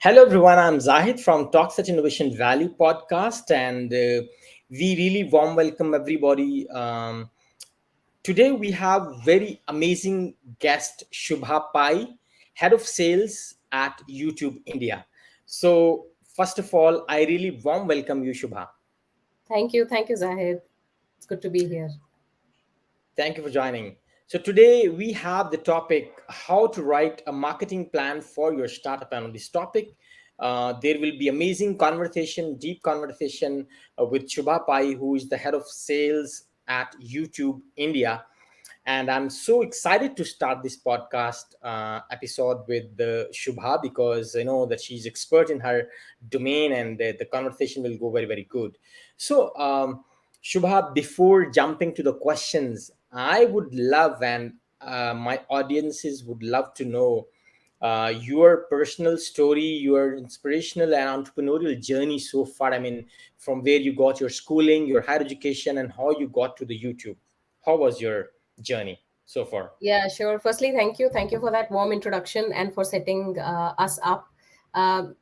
Hello, everyone. I'm Zahid from Talk Such Innovation Value podcast, and we really warm welcome everybody. Today, we have very amazing guest Shubha Pai, head of sales at YouTube India. So, first of all, I really warm welcome you, Shubha. Thank you. Thank you, Zahid. It's good to be here. Thank you for joining. So today we have the topic how to write a marketing plan for your startup. And on this topic, there will be amazing conversation, deep conversation with Shubha Pai, who is the head of sales at YouTube India. And I'm so excited to start this podcast episode with the Shubha because I know that she's expert in her domain, and the conversation will go very, very good. So, Shubha, before jumping to the questions, I would love, and my audiences would love to know your personal story, your inspirational and entrepreneurial journey so far. I mean, from where you got your schooling, your higher education, and how you got to the YouTube. How was your journey so far? Yeah, sure. Firstly, thank you. Thank you for that warm introduction and for setting us up.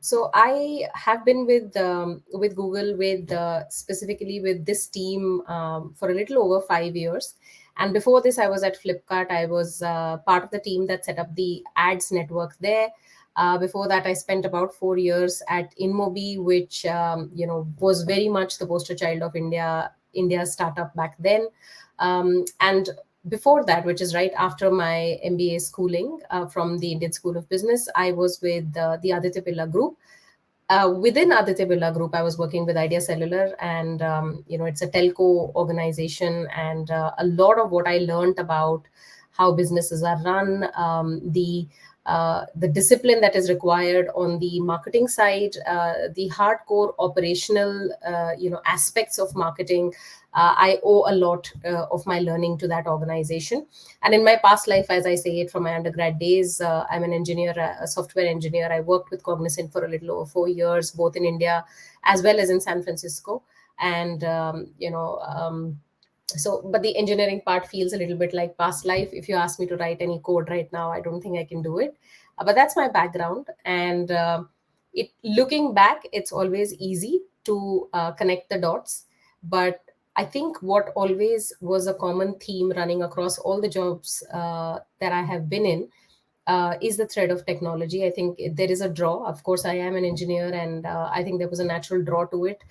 So I have been with Google with specifically with this team for a little over 5 years. And before this, I was at Flipkart. I was part of the team that set up the ads network there. Before that, I spent about 4 years at InMobi, which was very much the poster child of India's startup back then. And before that, which is right after my MBA schooling from the Indian School of Business, I was with the Aditya Birla Group. Within Aditya Birla Group, I was working with Idea Cellular, and it's a telco organization. And a lot of what I learned about how businesses are run, the discipline that is required on the marketing side, the hardcore operational aspects of marketing. I owe a lot of my learning to that organization. And in my past life, as I say it from my undergrad days, I'm an engineer, a software engineer. I worked with Cognizant for a little over 4 years, both in India as well as in San Francisco. And so but the engineering part feels a little bit like past life. If you ask me to write any code right now, I don't think I can do it. But that's my background. And it looking back, it's always easy to connect the dots. But I think what always was a common theme running across all the jobs that I have been in is the thread of technology. I think there is a draw. Of course, I am an engineer, and I think there was a natural draw to it.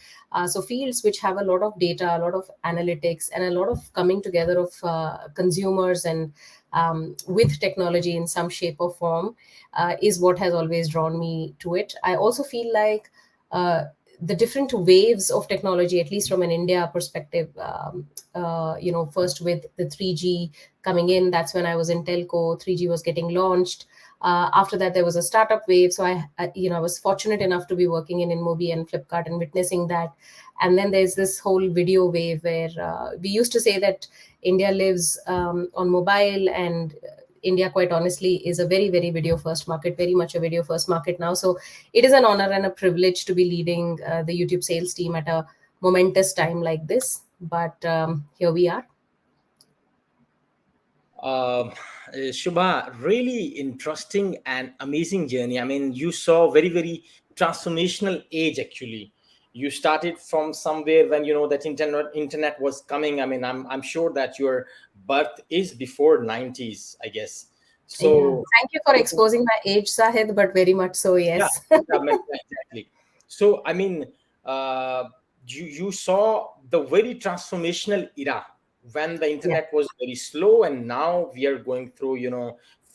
So fields which have a lot of data, a lot of analytics, and a lot of coming together of consumers and with technology in some shape or form is what has always drawn me to it. I also feel like the different waves of technology, at least from an India perspective, first with the 3G coming in, that's when I was in telco. 3G was getting launched. After that, there was a startup wave. So I was fortunate enough to be working in InMobi and Flipkart and witnessing that. And then there's this whole video wave where we used to say that India lives on mobile, and India, quite honestly, is a very, very video first market, very much a video first market now. So it is an honor and a privilege to be leading the YouTube sales team at a momentous time like this. But here we are. Uh, Shubha, really interesting and amazing journey. I mean, you saw very, very transformational age actually. You started from somewhere when you know that internet was coming. I mean, I'm sure that your birth is before 90s, I guess. Yeah. So Thank you for exposing my age, Sahid, but very much so, yeah, yes. exactly. So I mean, uh, you saw the very transformational era when the Yeah. internet was very slow, and now we are going through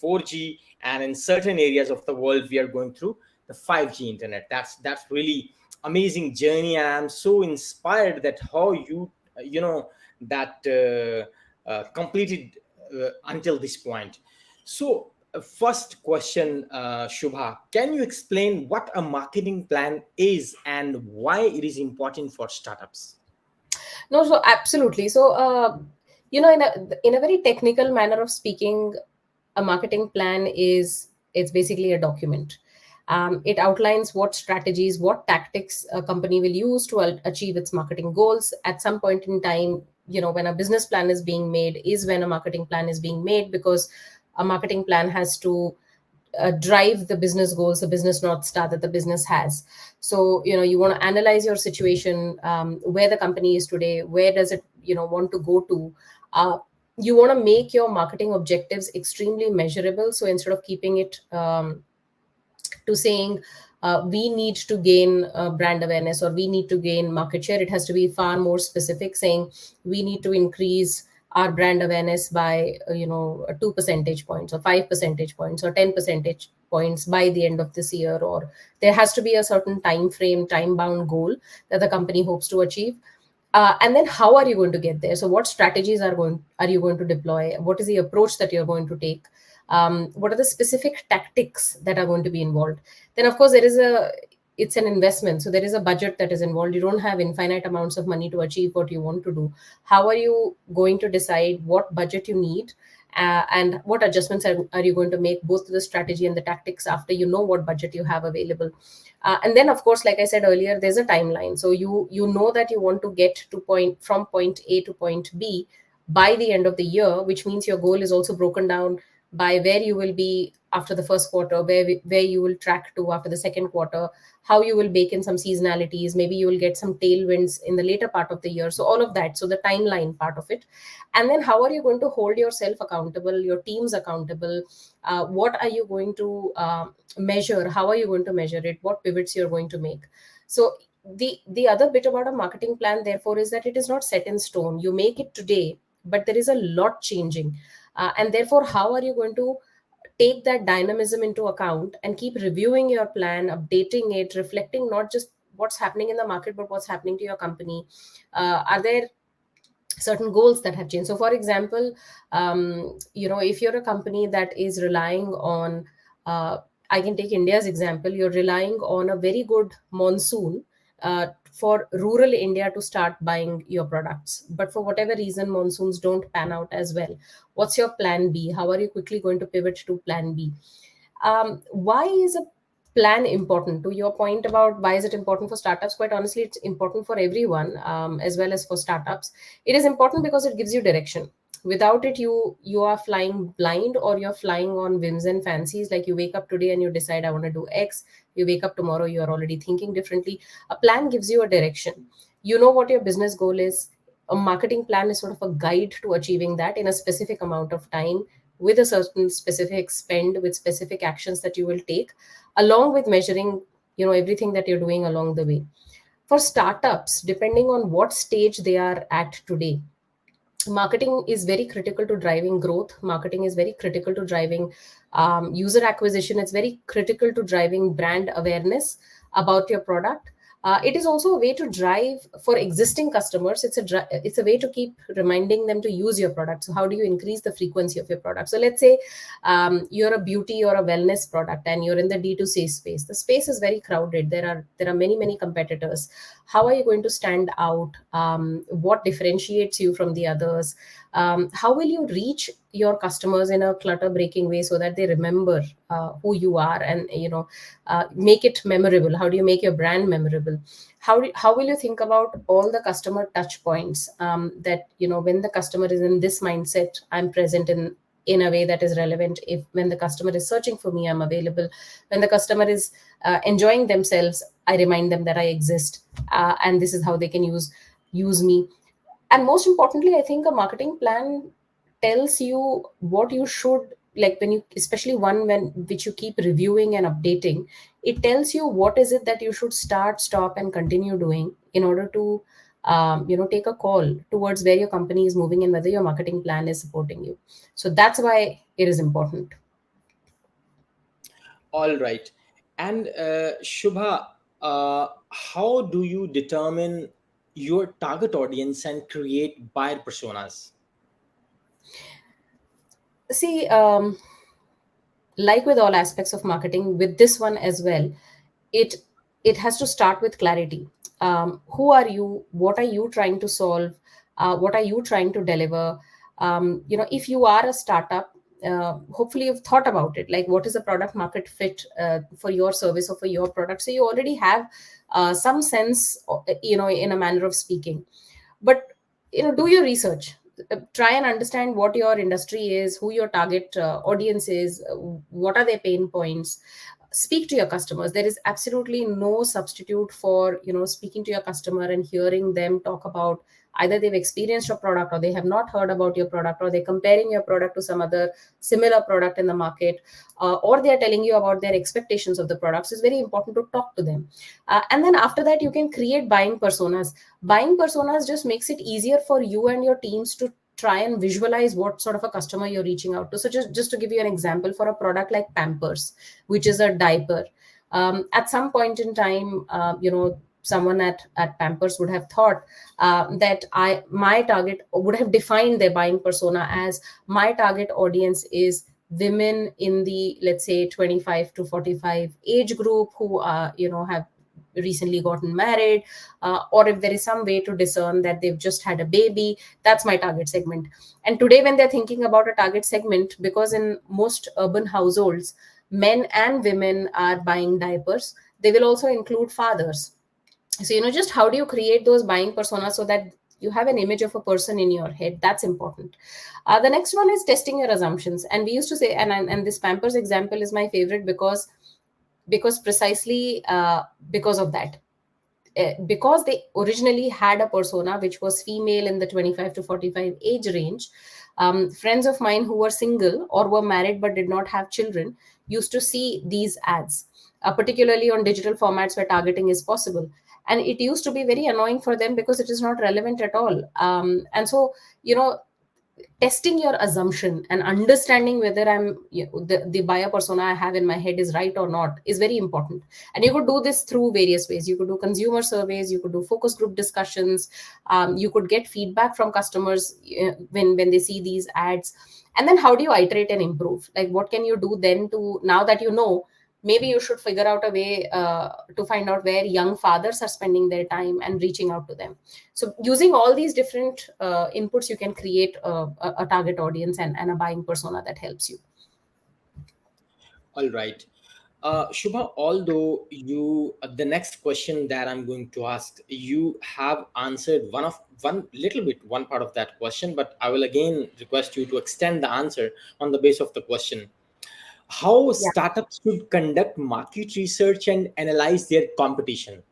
4G, and in certain areas of the world we are going through the 5G internet. That's really amazing journey, and I'm so inspired that how you that completed until this point. So, first question, Shubha, can you explain what a marketing plan is and why it is important for startups? No, so absolutely. So, in a very technical manner of speaking, a marketing plan is it's basically a document. It outlines what strategies, what tactics a company will use to achieve its marketing goals. At some point in time, when a business plan is being made, is when a marketing plan is being made, because a marketing plan has to drive the business goals, the business north star that the business has. So you want to analyze your situation, where the company is today, where does it want to go to. uh, you want to make your marketing objectives extremely measurable. So instead of keeping it to saying we need to gain brand awareness or we need to gain market share, it has to be far more specific, saying we need to increase our brand awareness by 2 percentage points or 5 percentage points or 10 percentage points by the end of this year. Or there has to be a certain time frame, time bound goal that the company hopes to achieve. And then how are you going to get there? So what strategies are you going to deploy? What is the approach that you're going to take? What are the specific tactics that are going to be involved? Then of course it's an investment, so there is a budget that is involved. You don't have infinite amounts of money to achieve what you want to do. How are you going to decide what budget you need, and what adjustments are you going to make both to the strategy and the tactics after you know what budget you have available? And then of course, like I said earlier, there's a timeline. So you know that you want to get to point A to point B by the end of the year, which means your goal is also broken down by where you will be after the first quarter, where you will track to after the second quarter, how you will bake in some seasonalities, maybe you will get some tailwinds in the later part of the year. So all of that, so the timeline part of it. And then how are you going to hold yourself accountable, your teams accountable? What are you going to measure? How are you going to measure it? What pivots you're going to make? So the other bit about a marketing plan, therefore, is that it is not set in stone. You make it today, but there is a lot changing. And therefore, how are you going to take that dynamism into account and keep reviewing your plan, updating it, reflecting not just what's happening in the market, but what's happening to your company? Are there certain goals that have changed? So for example, if you're a company that is relying on, uh, I can take India's example. You're relying on a very good monsoon for rural India to start buying your products, but for whatever reason monsoons don't pan out as well. What's your plan B? How are you quickly going to pivot to plan B? Why is a plan important? To your point about why is it important for startups, quite honestly it's important for everyone, as well as for startups. It is important because it gives you direction. Without it, you are flying blind, or you're flying on whims and fancies. Like, you wake up today and you decide, I want to do X. You wake up tomorrow, you are already thinking differently. A plan gives you a direction. You know what your business goal is. A marketing plan is sort of a guide to achieving that in a specific amount of time, with a certain specific spend, with specific actions that you will take, along with measuring everything that you're doing along the way. For startups, depending on what stage they are at today, marketing is very critical to driving growth. Marketing is very critical to driving user acquisition. It's very critical to driving brand awareness about your product. It is also a way to drive for existing customers. It's a way to keep reminding them to use your product. So how do you increase the frequency of your product? So let's say you're a beauty or a wellness product and you're in the D2C space. The space is very crowded. There are many competitors. How are you going to stand out? What differentiates you from the others? How will you reach your customers in a clutter breaking way so that they remember who you are, and make it memorable? How do you make your brand memorable? How will you think about all the customer touch points, that when the customer is in this mindset, I'm present in a way that is relevant. If when the customer is searching for me, I'm available. When the customer is enjoying themselves, I remind them that I exist, and this is how they can use me. And most importantly, I think a marketing plan tells you what you should, like, when you, especially one when which you keep reviewing and updating. It tells you what is it that you should start, stop, and continue doing in order to take a call towards where your company is moving and whether your marketing plan is supporting you. So that's why it is important. All right. And Shubha, how do you determine your target audience and create buyer personas? See, like with all aspects of marketing, with this one as well, it it has to start with clarity. Who are you? What are you trying to solve? What are you trying to deliver? If you are a startup, hopefully you've thought about it, like, what is the product market fit for your service or for your product? So you already have some sense, in a manner of speaking. But do your research. try and understand what your industry is, who your target audience is, what are their pain points. Speak to your customers. There is absolutely no substitute for, speaking to your customer and hearing them talk about either they've experienced your product, or they have not heard about your product, or they're comparing your product to some other similar product in the market, or they're telling you about their expectations of the products. It's very important to talk to them. And then after that, you can create buying personas. Buying personas just makes it easier for you and your teams to try and visualize what sort of a customer you're reaching out to. So just to give you an example, for a product like Pampers, which is a diaper, at some point in time, someone at Pampers would have thought that my target would have defined their buying persona as, my target audience is women in the, let's say, 25 to 45 age group, who have recently gotten married, or if there is some way to discern that they've just had a baby, that's my target segment. And today, when they're thinking about a target segment, because in most urban households, men and women are buying diapers, they will also include fathers. So, just how do you create those buying personas so that you have an image of a person in your head? That's important. The next one is testing your assumptions. And we used to say, and this Pampers example is my favorite, because precisely because of that. Because they originally had a persona which was female in the 25 to 45 age range, friends of mine who were single or were married but did not have children used to see these ads, particularly on digital formats where targeting is possible. And it used to be very annoying for them because it is not relevant at all. And so, you know, testing your assumption and understanding whether the buyer persona I have in my head is right or not is very important. And you could do this through various ways. You could do consumer surveys, you could do focus group discussions, you could get feedback from customers when they see these ads. And then how do you iterate and improve? Like, what can you do then to, now that you know, maybe you should figure out a way to find out where young fathers are spending their time and reaching out to them. So using all these different inputs, you can create a target audience and a buying persona that helps you. All right. Shubha, although the next question that I'm going to ask, you have answered one little bit, one part of that question, but I will again request you to extend the answer on the base of the question. How Yeah. startups should conduct market research and analyze their competition?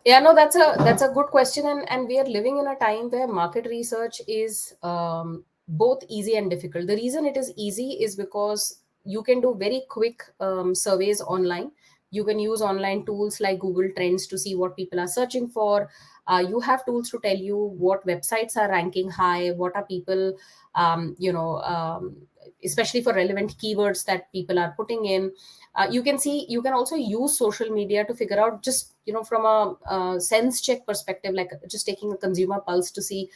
Yeah, no, that's a good question, and we are living in a time where market research is both easy and difficult. The reason it is easy is because you can do very quick surveys online. You can use online tools like Google Trends to see what people are searching for. You have tools to tell you what websites are ranking high, what are people, especially for relevant keywords that people are putting in. You can also use social media to figure out, just from a sense check perspective, like just taking a consumer pulse to see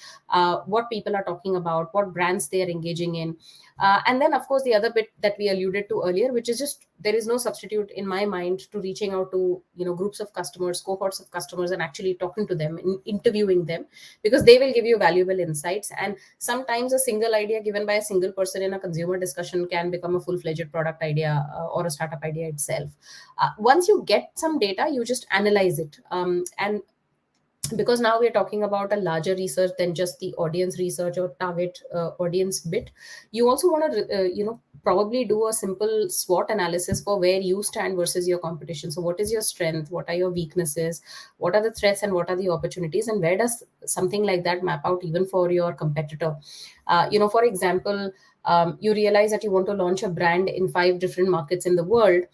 what people are talking about, what brands they are engaging in. And then, of course, the other bit that we alluded to earlier, which is just, there is no substitute in my mind to reaching out to groups of customers, cohorts of customers, and actually talking to them, interviewing them, because they will give you valuable insights. And sometimes a single idea given by a single person in a consumer discussion can become a full-fledged product idea, or a startup idea itself. Once you get some data, you just analyze it, and because now we're talking about a larger research than just the audience research or target audience bit. You also want to probably do a simple SWOT analysis for where you stand versus your competition. So what is your strength, what are your weaknesses, what are the threats, and what are the opportunities, and where does something like that map out even for your competitor? For example, you realize that you want to launch a brand in 5 different markets in the world.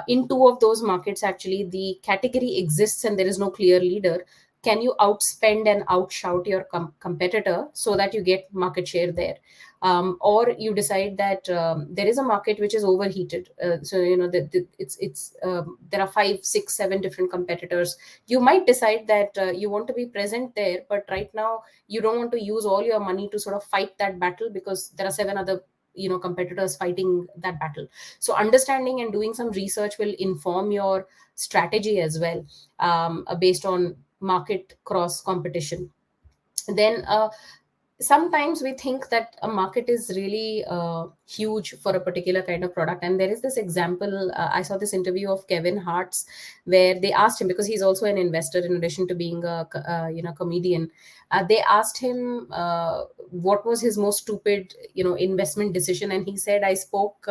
In 2 of those markets, actually, the category exists and there is no clear leader. Can you outspend and outshout your competitor so that you get market share there? Or you decide that there is a market which is overheated. So there are 5, 6, 7 different competitors. You might decide that you want to be present there, but right now you don't want to use all your money to sort of fight that battle, because there are 7 other competitors fighting that battle. So understanding and doing some research will inform your strategy as well, based on market cross competition. Then sometimes we think that a market is really huge for a particular kind of product. And there is this example, I saw this interview of Kevin Hart's, where they asked him, because he's also an investor in addition to being a comedian. They asked him what was his most stupid investment decision, and he said, I spoke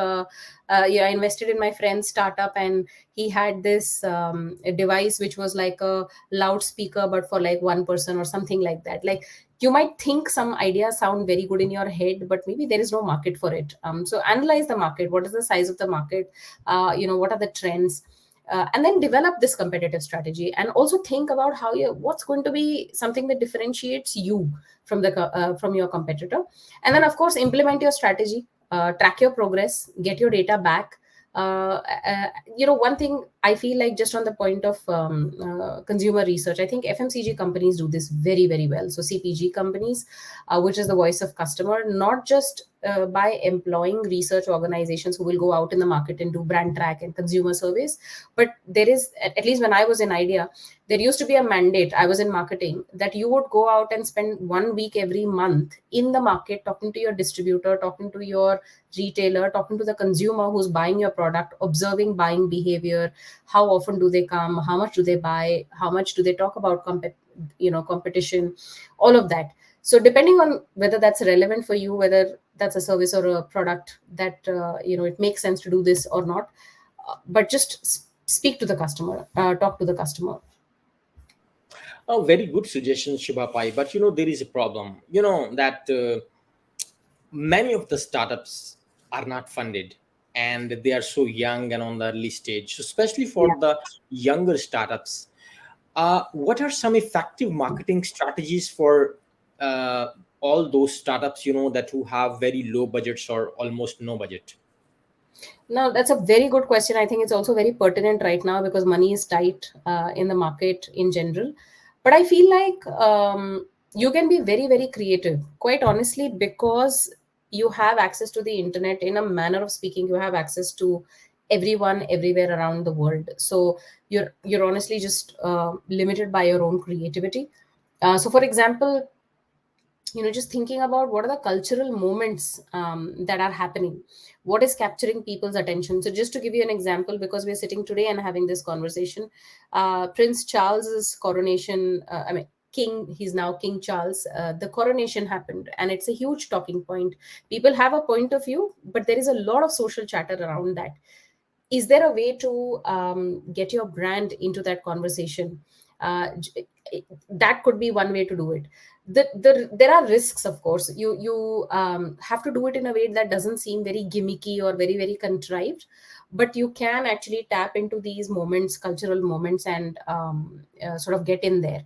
I invested in my friend's startup, and he had this a device which was like a loudspeaker but for like one person or something like that. Like, you might think some ideas sound very good in your head, but maybe there is no market for it. So analyze the market. What is the size of the market? What are the trends? And then develop this competitive strategy, and also think about how you what's going to be something that differentiates you from from your competitor. And then, of course, implement your strategy, track your progress, get your data back. One thing I feel like, just on the point of consumer research, I think FMCG companies do this very, very well. So CPG companies, which is the voice of customer, not just by employing research organizations who will go out in the market and do brand track and consumer surveys, but there is, at least when I was in Idea, there used to be a mandate. I was in marketing, that you would go out and spend 1 week every month in the market, talking to your distributor, talking to your retailer, talking to the consumer who's buying your product, observing buying behavior. How often do they come? How much do they buy? How much do they talk about competition? All of that. So depending on whether that's relevant for you, whether that's a service or a product that it makes sense to do this or not, but just speak to the customer, talk to the customer. Oh, very good suggestion, Shubha Pai. But there is a problem. That many of the startups are not funded, and they are so young and on the early stage. So especially Yeah. for the younger startups, what are some effective marketing strategies for all those startups? That who have very low budgets or almost no budget. Now, that's a very good question. I think it's also very pertinent right now because money is tight in the market in general. But I feel like you can be very, very creative, quite honestly, because you have access to the internet. In a manner of speaking, you have access to everyone everywhere around the world. So you're honestly just limited by your own creativity. So, for example, just thinking about what are the cultural moments that are happening, what is capturing people's attention. So just to give you an example, because we're sitting today and having this conversation, Prince Charles's coronation, king, he's now King Charles, the coronation happened, and it's a huge talking point. People have a point of view, but there is a lot of social chatter around that. Is there a way to get your brand into that conversation? That could be one way to do it. There are risks, of course. You have to do it in a way that doesn't seem very gimmicky or very, very contrived, but you can actually tap into these moments, cultural moments, and sort of get in there.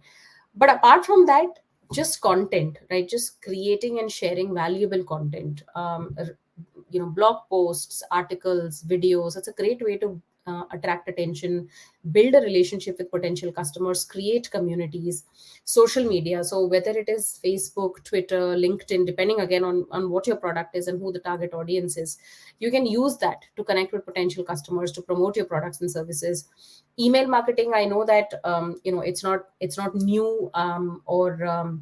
But apart from that, just content, right? Just creating and sharing valuable content, blog posts, articles, videos. It's a great way to attract attention, build a relationship with potential customers, create communities. Social media, so whether it is Facebook, Twitter, LinkedIn, depending again on what your product is and who the target audience is, you can use that to connect with potential customers, to promote your products and services. Email marketing, I know that it's not new, or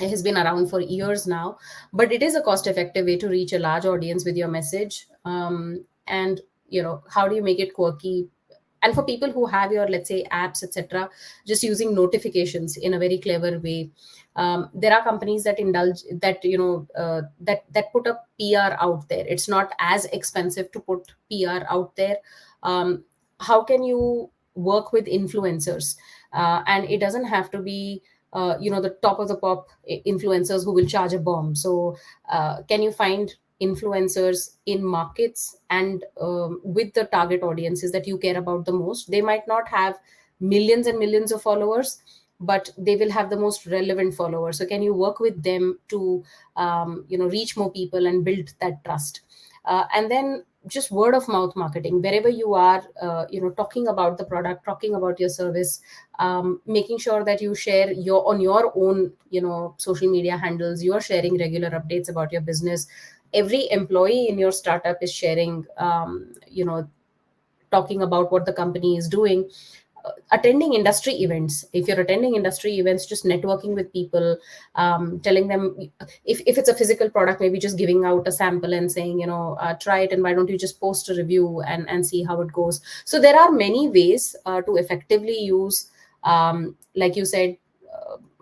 it has been around for years now, but it is a cost effective way to reach a large audience with your message. And how do you make it quirky? And for people who have your, let's say, apps, etc., just using notifications in a very clever way. There are companies that indulge that, that put a PR out there. It's not as expensive to put PR out there. um, how can you work with influencers? And it doesn't have to be the top of the pop influencers who will charge a bomb. So can you find influencers in markets and with the target audiences that you care about the most? They might not have millions and millions of followers, but they will have the most relevant followers. So can you work with them to reach more people and build that trust? And then just word of mouth marketing wherever you are, talking about the product, talking about your service, making sure that you share your on your own social media handles. You are sharing regular updates about your business. Every employee in your startup is sharing, talking about what the company is doing. attending industry events. If you're attending industry events, just networking with people, telling them, if it's a physical product, maybe just giving out a sample and saying, try it, and why don't you just post a review and see how it goes. So there are many ways to effectively use, like you said,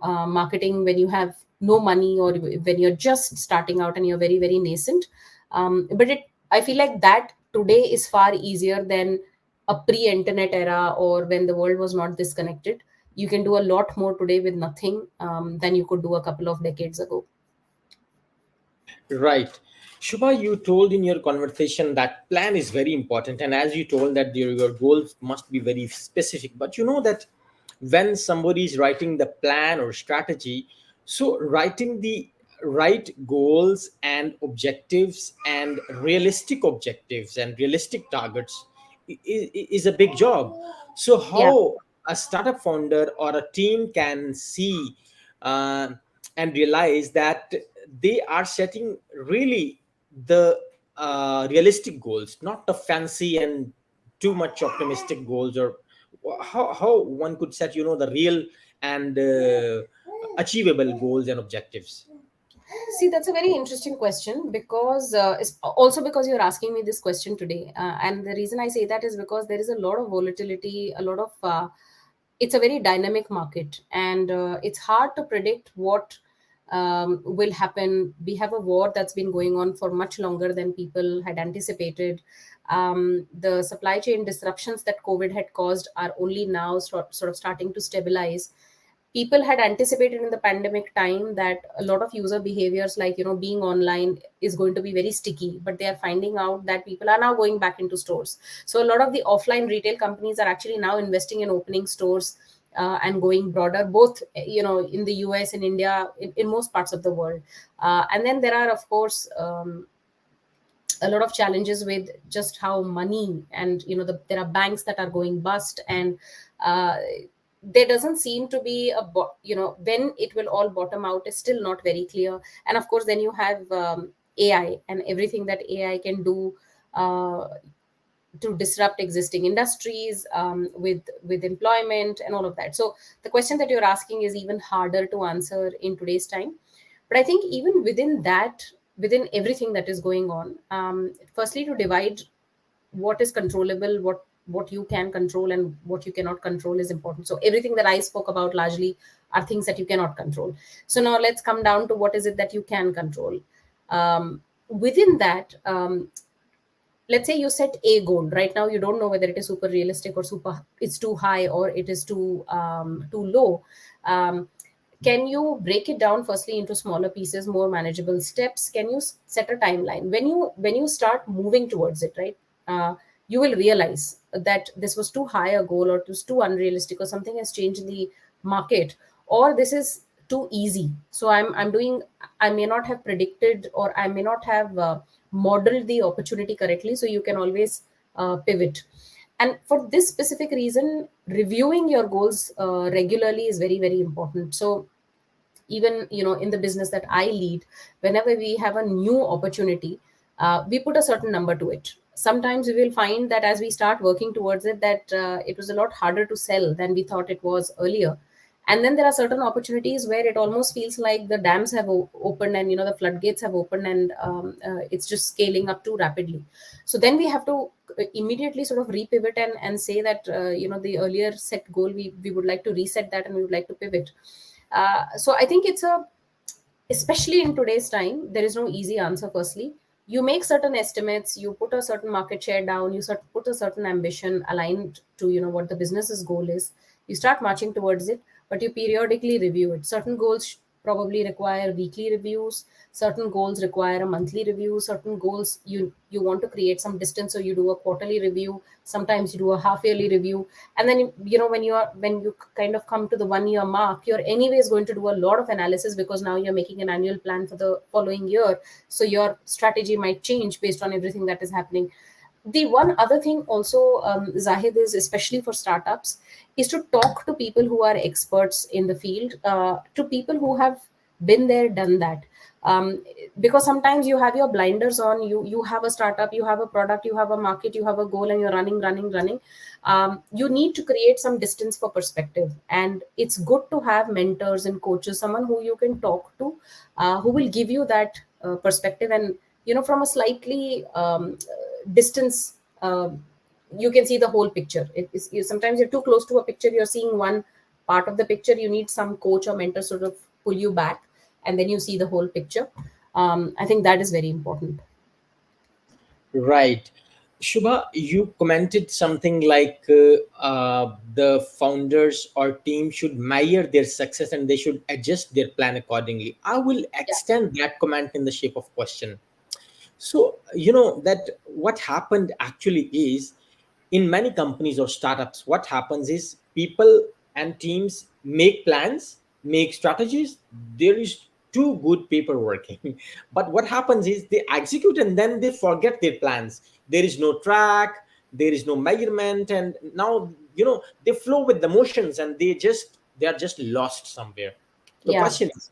marketing when you have no money, or when you're just starting out and you're very very nascent. But I feel like that today is far easier than a pre-internet era, or when the world was not disconnected. You can do a lot more today with nothing, than you could do a couple of decades ago. Right. Shubha, you told in your conversation that plan is very important. And as you told that your goals must be very specific. But you know that when somebody is writing the plan or strategy, so writing the right goals and objectives and realistic targets is a big job. So Yeah. how a startup founder or a team can see uh, and realize that they are setting really the realistic goals, not the fancy and too much optimistic goals, or how one could set the real and achievable goals and objectives. See, that's a very interesting question, because it's also because you're asking me this question today. And the reason I say that is because there is a lot of volatility, a lot of, it's a very dynamic market, and it's hard to predict what will happen. We have a war that's been going on for much longer than people had anticipated. The supply chain disruptions that COVID had caused are only now sort of starting to stabilize. People had anticipated in the pandemic time that a lot of user behaviors, like being online, is going to be very sticky, but they are finding out that people are now going back into stores. So a lot of the offline retail companies are actually now investing in opening stores, and going broader, both in the US, in India, in most parts of the world. And then there are, of course, a lot of challenges with just how money, and there are banks that are going bust, and uh, there doesn't seem to be when it will all bottom out is still not very clear. And of course then you have AI and everything that AI can do uh, to disrupt existing industries, with employment and all of that. So the question that you're asking is even harder to answer in today's time. But I think even within that, within everything that is going on, firstly, to divide what is controllable, what you can control, and what you cannot control is important. So everything that I spoke about largely are things that you cannot control. So now let's come down to what is it that you can control. Within that, let's say you set a goal right now. You don't know whether it is super realistic, or super it's too high, or it is too low. Um, can you break it down firstly into smaller pieces, more manageable steps? Can you set a timeline when you start moving towards it, right? You will realize that this was too high a goal, or it was too unrealistic, or something has changed in the market, or this is too easy. So I'm doing, I may not have predicted, or I may not have modeled the opportunity correctly. So you can always pivot. And for this specific reason, reviewing your goals regularly is very very important. So even in the business that I lead, whenever we have a new opportunity, we put a certain number to it. Sometimes we will find that as we start working towards it, that it was a lot harder to sell than we thought it was earlier. And then there are certain opportunities where it almost feels like the dams have opened, and the floodgates have opened, and it's just scaling up too rapidly. So then we have to immediately sort of repivot, and say that the earlier set goal, we would like to reset that, and we would like to pivot. So I think it's a, especially in today's time, there is no easy answer. Firstly, you make certain estimates, you put a certain market share down, you put a certain ambition aligned to what the business's goal is. You start marching towards it, but you periodically review it. Certain goals probably require weekly reviews, certain goals require a monthly review, certain goals you want to create some distance, so you do a quarterly review, sometimes you do a half yearly review. And then when you kind of come to the 1 year mark, you're anyways going to do a lot of analysis, because now you're making an annual plan for the following year. So your strategy might change based on everything that is happening. The one other thing also, Zahid, is especially for startups, is to talk to people who are experts in the field, to people who have been there, done that. um, because sometimes you have your blinders on. You have a startup, you have a product, you have a market, you have a goal, and you're running. You need to create some distance for perspective, and it's good to have mentors and coaches, someone who you can talk to, who will give you that perspective, and from a slightly distance, you can see the whole picture. Sometimes you're too close to a picture, you're seeing one part of the picture. You need some coach or mentor sort of pull you back, and then you see the whole picture. I think that is very important. Right. Shubha, you commented something like the founders or team should measure their success and they should adjust their plan accordingly. I will Yeah. extend that comment in the shape of question. So, you know, that what happened actually is in many companies or startups, what happens is people and teams make plans, make strategies. There is too good paper working. But what happens is they execute and then they forget their plans. There is no track, there is no measurement, and now, you know, they flow with the motions and they are just lost somewhere. The Yeah. question is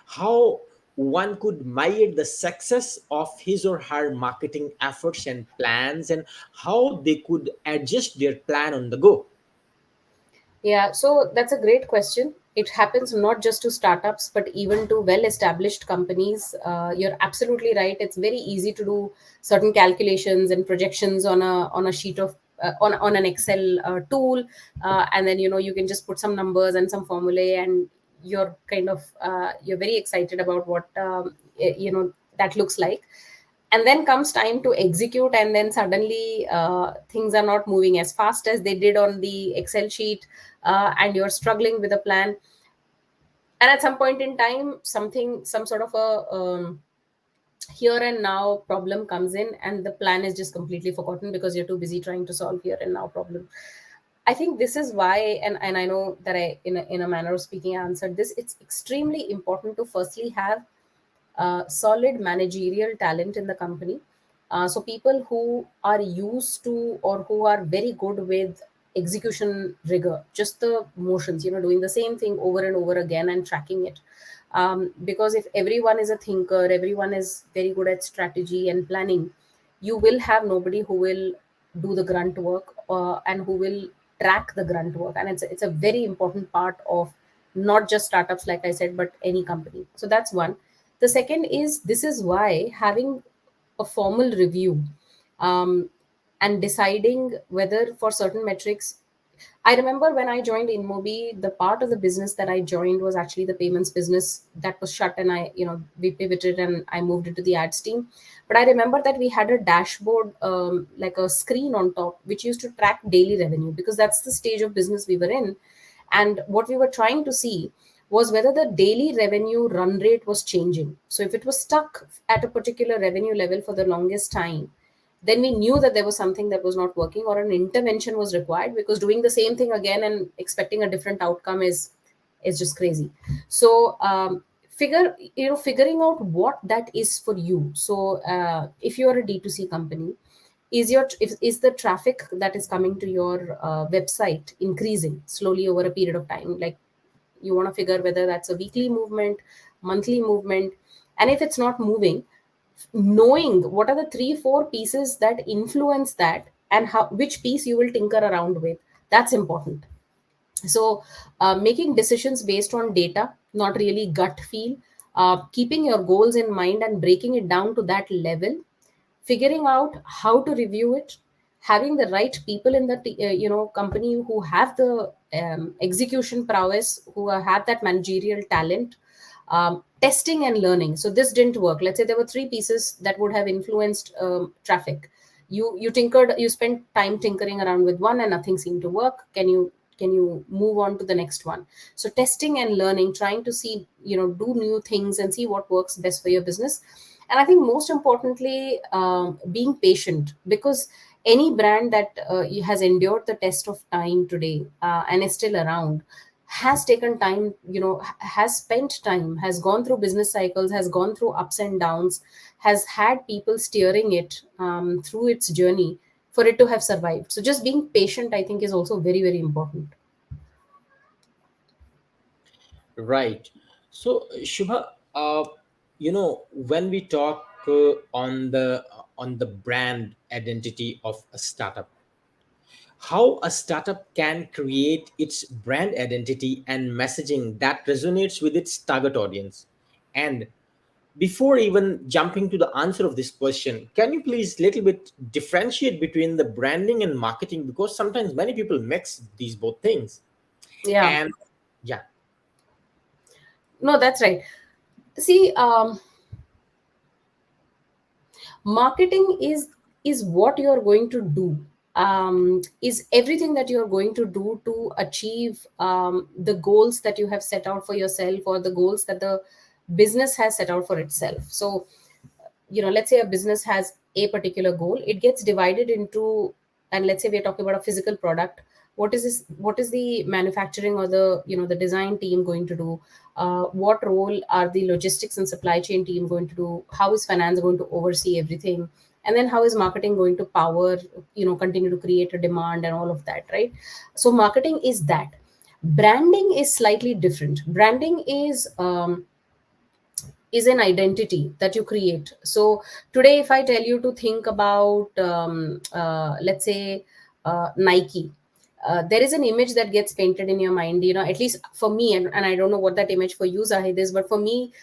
how one could measure the success of his or her marketing efforts and plans, and how they could adjust their plan on the go. Yeah, so that's a great question. It happens not just to startups, but even to well-established companies. You're absolutely right. It's very easy to do certain calculations and projections on a sheet of on an Excel tool, and then you can just put some numbers and some formulae, and you're kind of you're very excited about what that looks like. And then comes time to execute, and then suddenly things are not moving as fast as they did on the Excel sheet, and you're struggling with a plan. And at some point in time, some sort of a here and now problem comes in, and the plan is just completely forgotten because you're too busy trying to solve here and now problem. I think this is why, and I know that I, in a manner of speaking, I answered this. It's extremely important to firstly have solid managerial talent in the company. So people who are used to, or who are very good with execution rigor, just the motions, doing the same thing over and over again and tracking it. Because if everyone is a thinker, everyone is very good at strategy and planning, you will have nobody who will do the grunt work, and who will track the grunt work. And it's a very important part of not just startups, like I said, but any company. So that's one. The second is, this is why having a formal review, um, and deciding whether for certain metrics. I remember when I joined InMobi, the part of the business that I joined was actually the payments business that was shut, and we pivoted and I moved into the ads team. But I remember that we had a dashboard, like a screen on top, which used to track daily revenue, because that's the stage of business we were in. And what we were trying to see was whether the daily revenue run rate was changing. So if it was stuck at a particular revenue level for the longest time, then we knew that there was something that was not working, or an intervention was required, because doing the same thing again and expecting a different outcome is just crazy. So figuring out what that is for you. So if you are a D2C company, is the traffic that is coming to your website increasing slowly over a period of time? Like, you want to figure whether that's a weekly movement, monthly movement. And if it's not moving, knowing what are the 3 4 pieces that influence that, and how, which piece you will tinker around with, that's important. So making decisions based on data, not really gut feel, keeping your goals in mind and breaking it down to that level, figuring out how to review it, having the right people in the company who have the execution prowess, who have that managerial talent, testing and learning. So this didn't work. Let's say there were 3 pieces that would have influenced traffic. You tinkered, you spent time tinkering around with one and nothing seemed to work. Can you move on to the next one? So testing and learning, trying to see, do new things and see what works best for your business. And I think most importantly, being patient, because any brand that has endured the test of time today, and is still around, has taken time, has spent time, has gone through business cycles, has gone through ups and downs, has had people steering it through its journey for it to have survived. So just being patient, I think, is also very, very important. Right. So, Shubha, When we talk on the brand identity of a startup, how a startup can create its brand identity and messaging that resonates with its target audience. And before even jumping to the answer of this question, can you please little bit differentiate between the branding and marketing, because sometimes many people mix these both things. Yeah, And yeah. no, that's right. See, marketing is what you're going to do, is everything that you're going to do to achieve the goals that you have set out for yourself, or the goals that the business has set out for itself. So, let's say a business has a particular goal, it gets divided into, and let's say we're talking about a physical product. What is the manufacturing or the the design team going to do? What role are the logistics and supply chain team going to do? How is finance going to oversee everything? And then how is marketing going to power, continue to create a demand and all of that, right? So marketing is that. Branding is slightly different. Branding is an identity that you create. So today, if I tell you to think about, let's say, Nike, there is an image that gets painted in your mind. At least for me, and I don't know what that image for you, Zahid, is, but for me,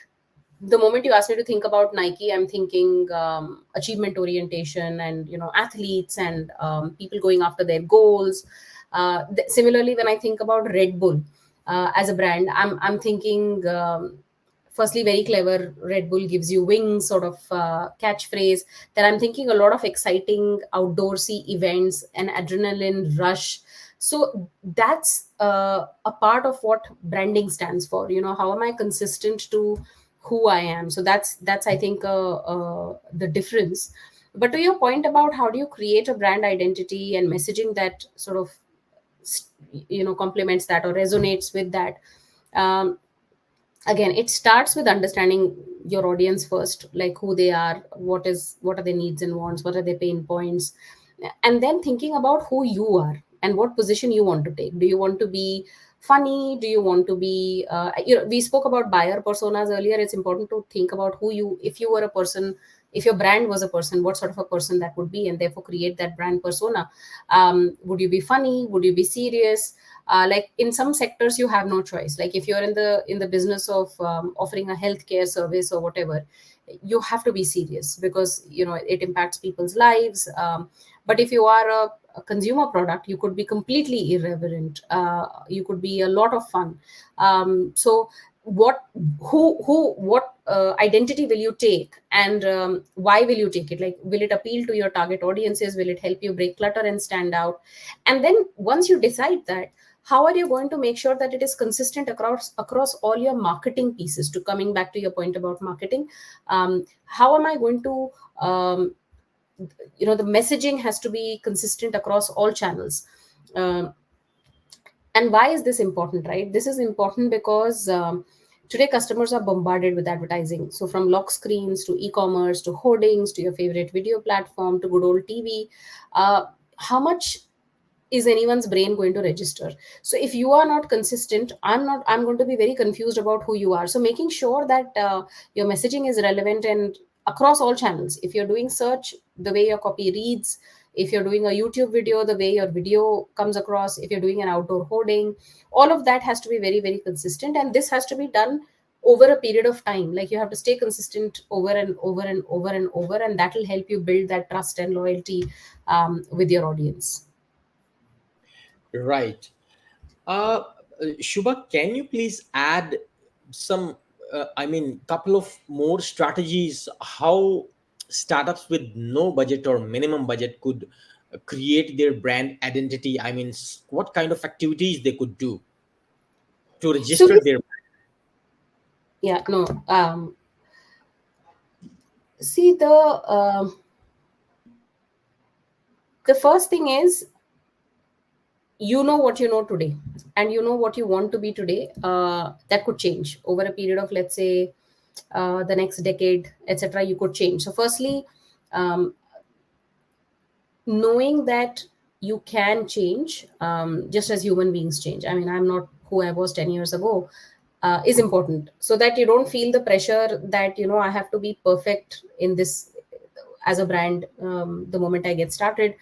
the moment you ask me to think about Nike, I'm thinking achievement orientation, and athletes, and people going after their goals. Similarly, when I think about Red Bull as a brand, I'm thinking, firstly, very clever. Red Bull gives you wings, sort of catchphrase. Then I'm thinking a lot of exciting outdoorsy events and adrenaline rush. So that's a part of what branding stands for. How am I consistent to who I am? So that's I think the difference. But to your point about how do you create a brand identity and messaging that sort of complements that or resonates with that, um, again, it starts with understanding your audience first, like who they are, what are their needs and wants, what are their pain points, and then thinking about who you are and what position you want to take. Do you want to be funny? Do you want to be, we spoke about buyer personas earlier. It's important to think about who you, if you were a person, if your brand was a person, what sort of a person that would be, and therefore create that brand persona. Would you be funny? Would you be serious? Like in some sectors you have no choice. Like if you're in the business of offering a healthcare service or whatever, you have to be serious because it impacts people's lives. But if you are a consumer product, you could be completely irreverent. You could be a lot of fun. So what what identity will you take, and why will you take it? Like, will it appeal to your target audiences? Will it help you break clutter and stand out? And then once you decide that, how are you going to make sure that it is consistent across all your marketing pieces? To coming back to your point about marketing, how am I going to, the messaging has to be consistent across all channels. um, and why is this important? Right, this is important because today customers are bombarded with advertising. So from lock screens to e-commerce to hoardings to your favorite video platform to good old TV, how much is anyone's brain going to register? So if you are not consistent, I'm going to be very confused about who you are. So making sure that your messaging is relevant and across all channels. If you're doing search, the way your copy reads. If you're doing a YouTube video, the way your video comes across. If you're doing an outdoor hoarding, all of that has to be very, very consistent, and this has to be done over a period of time. Like, you have to stay consistent over and over and over and over, and that will help you build that trust and loyalty with your audience. Right. Uh, Shubha, can you please add some, couple of more strategies how startups with no budget or minimum budget could create their brand identity? What kind of activities they could do to So register their. yeah, no. See, the first thing is, what you know today, and what you want to be today. That could change over a period of, let's say, the next decade, etc. You could change. So firstly, um, knowing that you can change, just as human beings change. I mean, I'm not who I was 10 years ago. is important, so that you don't feel the pressure that I have to be perfect in this as a brand. The moment I get started,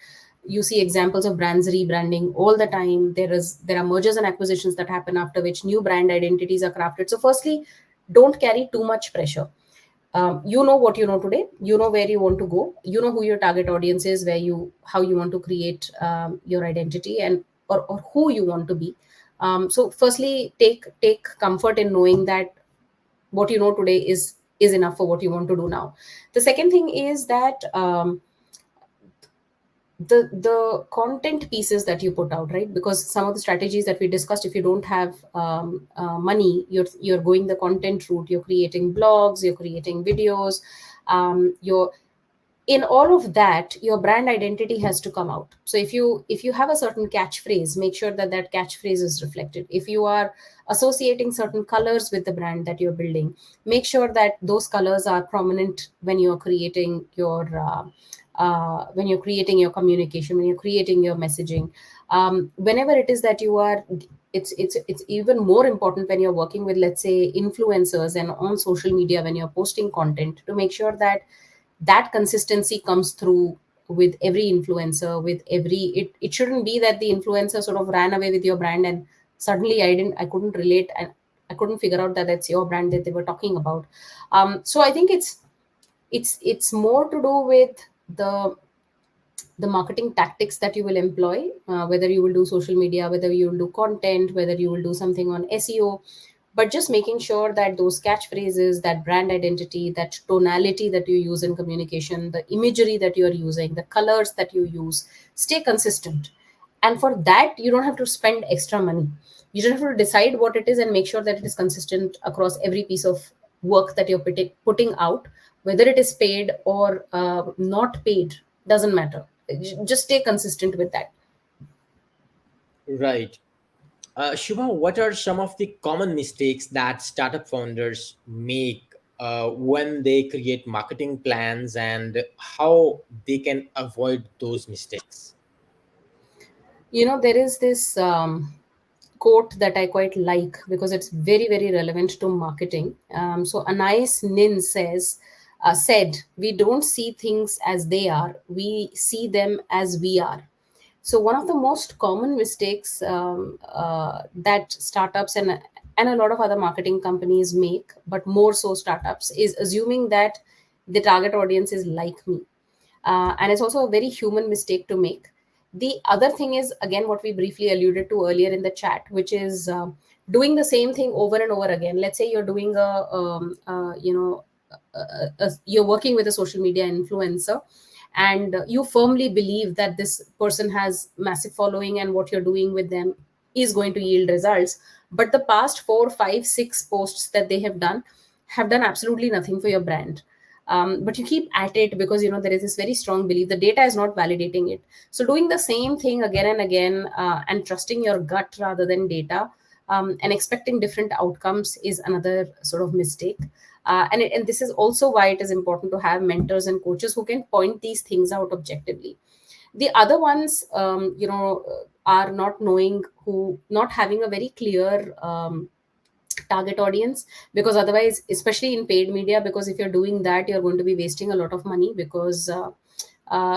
you see examples of brands rebranding all the time. There are mergers and acquisitions that happen, after which new brand identities are crafted. So firstly, don't carry too much pressure. You know what you know today, you know where you want to go, you know who your target audience is, where you how you want to create your identity, and or who you want to be. So firstly, take comfort in knowing that what you know today is enough for what you want to do now. The second thing is that the content pieces that you put out, right? Because some of the strategies that we discussed, if you don't have money, you're going the content route, you're creating blogs, you're creating videos, you're in all of that, your brand identity has to come out. So if you have a certain catchphrase, make sure that that catchphrase is reflected. If you are associating certain colors with the brand that you're building, make sure that those colors are prominent when you're creating your communication, when you're creating your messaging. Whenever it is that you are, it's even more important when you're working with, let's say, influencers and on social media, when you're posting content, to make sure that that consistency comes through with every influencer, with every it shouldn't be that the influencer sort of ran away with your brand, and suddenly I couldn't relate, and I couldn't figure out that that's your brand that they were talking about. So I think it's more to do with the the marketing tactics that you will employ, whether you will do social media, whether you will do content, whether you will do something on SEO. But just making sure that those catchphrases, that brand identity, that tonality that you use in communication, the imagery that you are using, the colors that you use, stay consistent. And for that, you don't have to spend extra money. You just have to decide what it is and make sure that it is consistent across every piece of work that you're putting out, whether it is paid or not paid, doesn't matter. Just stay consistent with that. Right. Shubha, what are some of the common mistakes that startup founders make when they create marketing plans, and how they can avoid those mistakes? There is this quote that I quite like, because it's very, very relevant to marketing. So Anais Nin said, "We don't see things as they are; we see them as we are." So one of the most common mistakes that startups and a lot of other marketing companies make, but more so startups, is assuming that the target audience is like me. And it's also a very human mistake to make. The other thing is, again, what we briefly alluded to earlier in the chat, which is doing the same thing over and over again. Let's say you're doing you're working with a social media influencer, and you firmly believe that this person has massive following, and what you're doing with them is going to yield results. But the past 4, 5, 6 posts that they have done absolutely nothing for your brand. But you keep at it because there is this very strong belief the data is not validating it. So doing the same thing again and again, and trusting your gut rather than data, and expecting different outcomes, is another sort of mistake. And this is also why it is important to have mentors and coaches who can point these things out objectively. The other ones, are not having a very clear target audience. Because otherwise, especially in paid media, because if you're doing that, you're going to be wasting a lot of money, because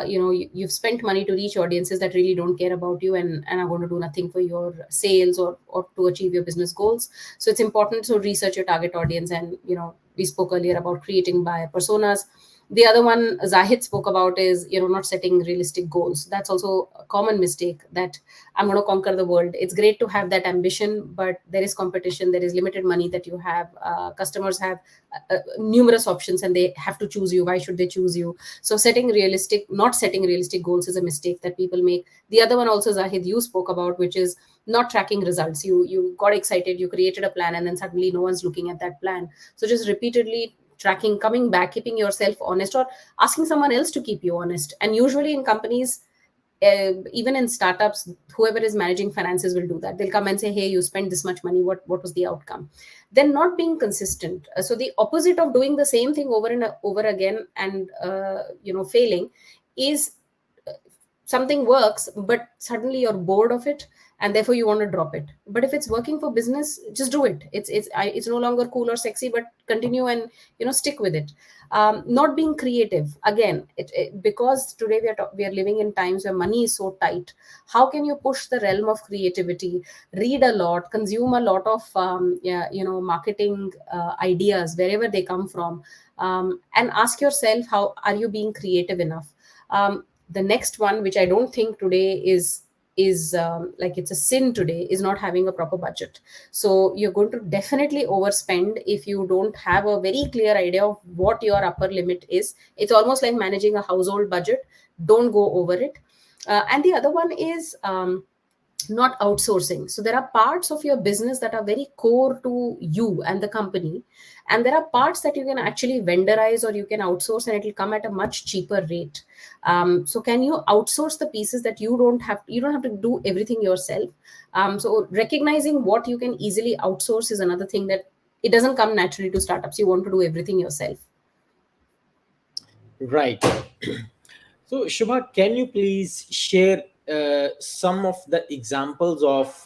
you've spent money to reach audiences that really don't care about you, and are going to do nothing for your sales, or to achieve your business goals. So it's important to research your target audience. And we spoke earlier about creating buyer personas. The other one Zahid spoke about is not setting realistic goals. That's also a common mistake, that I'm going to conquer the world. It's great to have that ambition, but there is competition, there is limited money that you have. Customers have numerous options, and they have to choose you. Why should they choose you? So not setting realistic goals is a mistake that people make. The other one also, Zahid, you spoke about, which is not tracking results. You got excited, you created a plan, and then suddenly no one's looking at that plan. So just repeatedly tracking, coming back, keeping yourself honest, or asking someone else to keep you honest. And usually in companies, even in startups, whoever is managing finances will do that. They'll come and say, hey, you spent this much money, what was the outcome? Then not being consistent. So the opposite of doing the same thing over and over again, and failing, is something works, but suddenly you're bored of it, and therefore you want to drop it. But if it's working for business, just do it. It's no longer cool or sexy, but continue and stick with it. Not being creative again, because today we are living in times where money is so tight. How can you push the realm of creativity? Read a lot, consume a lot of yeah, marketing ideas wherever they come from, and ask yourself, how are you being creative enough? The next one, which I don't think today is like it's a sin today, is not having a proper budget. So you're going to definitely overspend if you don't have a very clear idea of what your upper limit is. It's almost like managing a household budget. Don't go over it. And the other one is not outsourcing. So there are parts of your business that are very core to you and the company, and there are parts that you can actually vendorize or you can outsource, and it will come at a much cheaper rate. So can you outsource the pieces that you don't have to do everything yourself? So recognizing what you can easily outsource is another thing, that it doesn't come naturally to startups. You want to do everything yourself. Right. So, Shubha, can you please share some of the examples of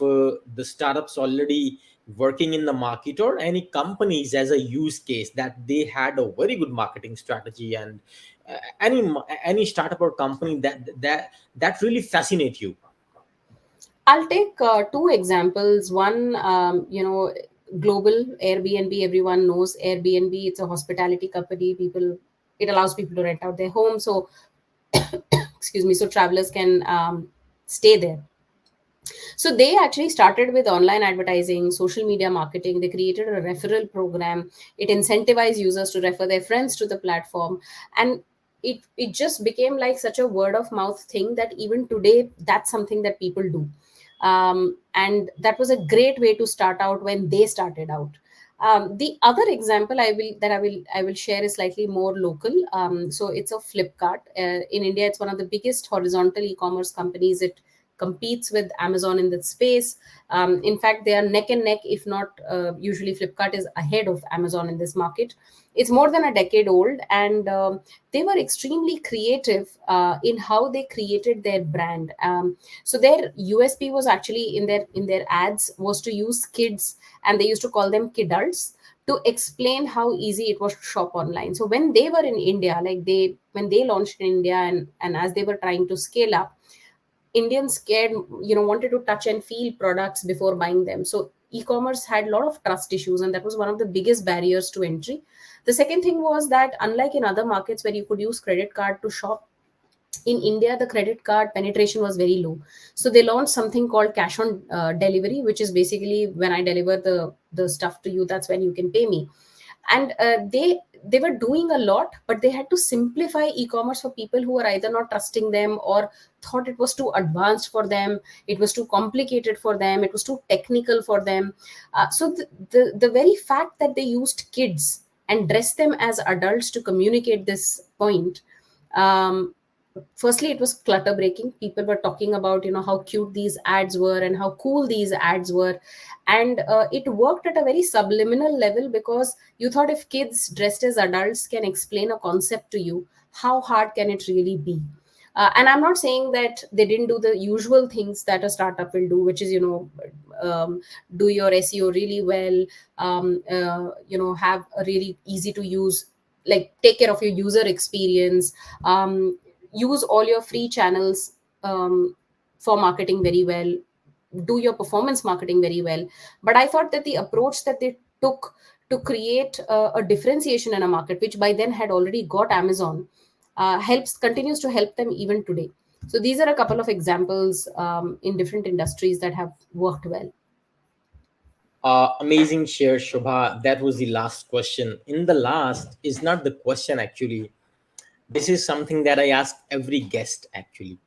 the startups already working in the market, or any companies as a use case that they had a very good marketing strategy, and any startup or company that really fascinate you? I'll take two examples. One, global Airbnb. Everyone knows Airbnb. It's a hospitality company. It allows people to rent out their home. So, excuse me. So travelers can stay there. So they actually started with online advertising, social media marketing. They created a referral program. It incentivized users to refer their friends to the platform, and it just became like such a word of mouth thing that even today that's something that people do. And that was a great way to start out when they started out. The other example I will share is slightly more local. So it's a Flipkart. In India, it's one of the biggest horizontal e-commerce companies. It competes with Amazon in that space. In fact, they are neck and neck, if not usually Flipkart is ahead of Amazon in this market. It's more than a decade old, and they were extremely creative in how they created their brand. So their USP was actually in their ads was to use kids, and they used to call them kidults, to explain how easy it was to shop online. So when they were in India, like when they launched in India, and as they were trying to scale up, Indians scared, wanted to touch and feel products before buying them. So e-commerce had a lot of trust issues, and that was one of the biggest barriers to entry. The second thing was that, unlike in other markets where you could use credit card to shop, in India the credit card penetration was very low. So they launched something called cash on delivery, which is basically, when I deliver the stuff to you, that's when you can pay me. And they were doing a lot, but they had to simplify e-commerce for people who were either not trusting them, or thought it was too advanced for them, it was too complicated for them, it was too technical for them. So the very fact that they used kids and dressed them as adults to communicate this point, um, firstly, it was clutter breaking. People were talking about how cute these ads were and how cool these ads were. And it worked at a very subliminal level, because you thought, if kids dressed as adults can explain a concept to you, how hard can it really be? And I'm not saying that they didn't do the usual things that a startup will do, which is do your SEO really well, have a really easy to use, like, take care of your user experience, use all your free channels for marketing very well, do your performance marketing very well. But I thought that the approach that they took to create a differentiation in a market, which by then had already got Amazon, helps continues to help them even today. So these are a couple of examples in different industries that have worked well. Amazing share, Shubha. That was the last question. In the last is not the question actually. This is something that I ask every guest actually.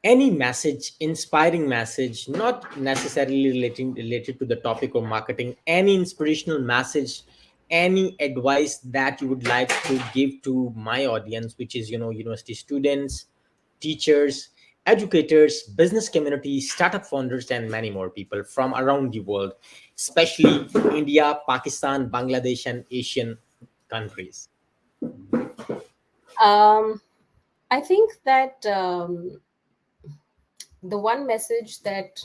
Any message, inspiring message, not necessarily related to the topic of marketing, any inspirational message, any advice that you would like to give to my audience, which is university students, teachers, educators, business community, startup founders, and many more people from around the world, especially India, Pakistan, Bangladesh, and Asian countries. um, I think that The one message that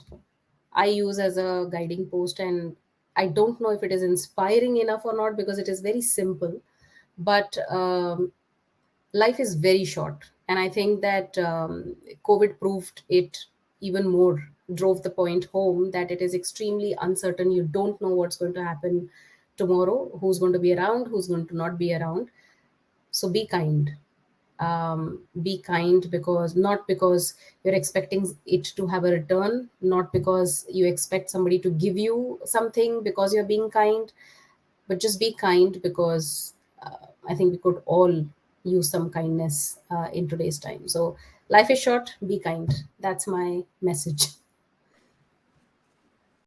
I use as a guiding post, and I don't know if it is inspiring enough or not because it is very simple, but life is very short. And I think that COVID proved it even more, drove the point home that it is extremely uncertain. You don't know what's going to happen tomorrow, who's going to be around, who's going to not be around. So be kind. Be kind, because not because you're expecting it to have a return, not because you expect somebody to give you something because you're being kind, but just be kind because I think we could all use some kindness in today's time. So life is short, be kind. That's my message.